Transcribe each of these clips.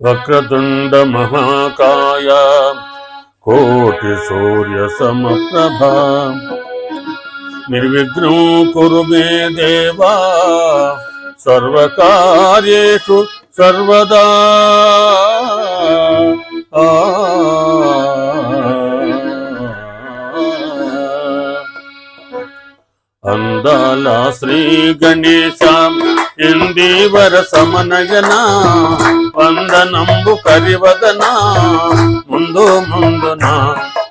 వక్రతుండ మహాకాయ కోటి సూర్య సమప్రభా నిర్విఘ్నం కురు మే దేవా సర్వకార్యేషు సర్వదా. అందాల శ్రీ గణేశ ఇందీవర సమనయన వందనంబు కరివదన ముందు ముందున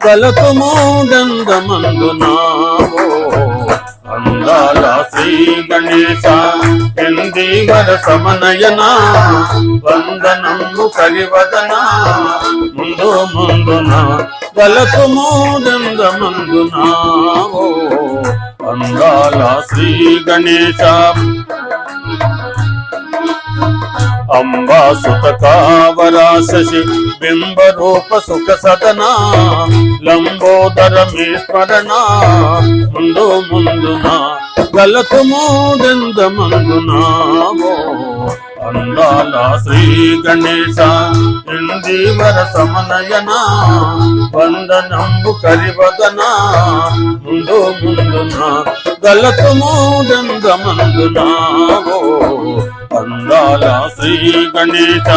కలతు మూడందమందునా. అందాల శ్రీ గణేశ ఇందీవర సమనయన వందనంబు కరివదన ముందు ముందున కలతు మూడందమందునా. అందాల శ్రీ గణేశ అంబాసుత కావరా శశి బింబ రూప సుఖ సదన లంబోదర మే స్మరణ ముందు ముందున గలతు మూడందమందునా. అందాల శ్రీ గణేశ ఇందీవర సమనయన వందనంబు కరివదన ముందు ముందున గలతు మూడందమందునా. అందాల శ్రీ గణేశ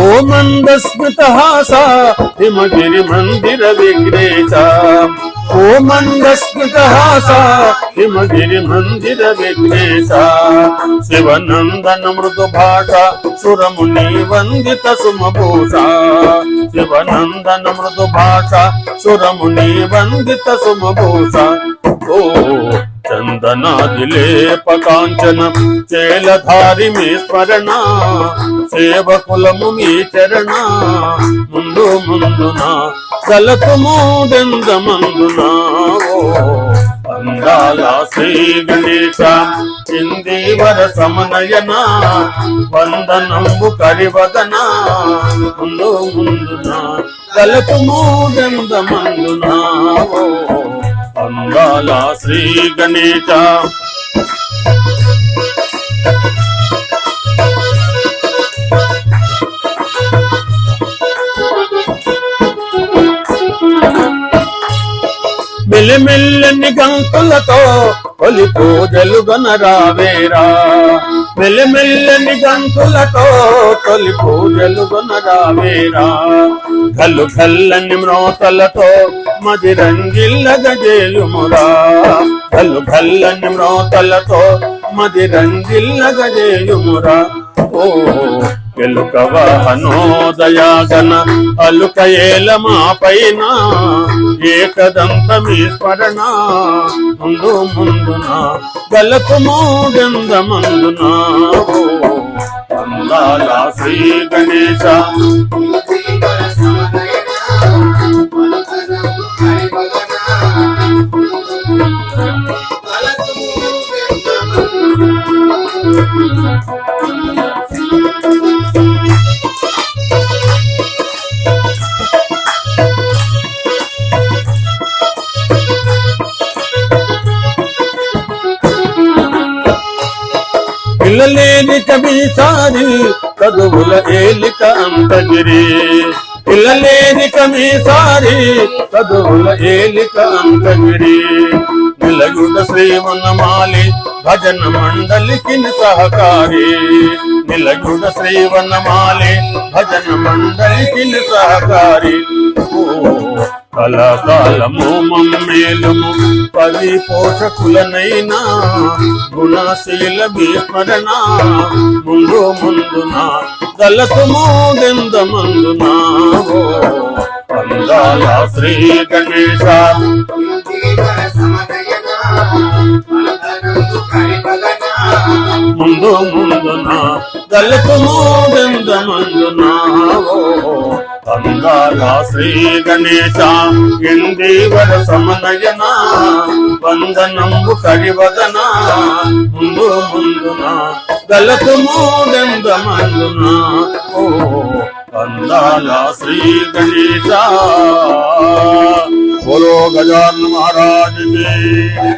ఓ మందస్మృతహాస హిమగిరి మందిర విఘ్నేశ. ఓ మందస్మృతహాస హిమగిరి మందిర విఘ్నేశ. శివనందన మృదు భాష సురముని వందిత సుమభూష. శివనందన మృదు భాష సురముని వందిత సుమభూష. ఓ చందనాదిలేప కాంచన చేలధారి మీ స్మరణ సేవకులము మీ చరణ ముందు ముందున కలతు మూడందమందునా. అందాల శ్రీ గణేశ ఇందీవర సమనయన వందనంబు కరివదన ముందు ముందున కలతు మూడందమందునా. అందాల శ్రీ గణేశ మెల్లమెల్లని గంతులతో తొలి పూజలు గొనరావేరా. మెల్లమెల్లని గంతులతో తొలి పూజలు గొనరావేరా. గల్లు గల్లని మ్రోతలతో మది రంగిల్ల గజేయుమురా. గల్లు గల్లని మ్రోతలతో మది రంగిల్ల గజేయుమురా. ఓ ఎలుక వాహనోదయాగన అలుక ఏల మా పైన ఏకదంత మీ స్మరణ ముందు ముందున గలతు మూడందమందునా. అందాల శ్రీ గణేశ పిల్లలేని కమీసారి చదువుల ఏలిక అంతగిరి. పిల్లలేని కమీసారి చదువుల ఏలిక అంతగిరి. నిలయుడ శ్రీవనమాలి భజన మండలికి సహకారి. నిలయుడ శ్రీవనమాలి భజన మండలికి సహకారి. కళాకాలము మమ్మేలుము పది పోషకులనైనా గుణశీల భీస్మరణ ముందు ముందున గలతు మూడందమందునా. అందాల శ్రీ గణేశ ముందు ముందున గలతు మూడందమందునా. అందాల శ్రీ గణేశ ఇందీవర సమనయన వందనంబు కరివదన ముందు ముందున గలతు మూడందమందునా. అందాల శ్రీ గణేశ. बोलो गजानन महाराज की।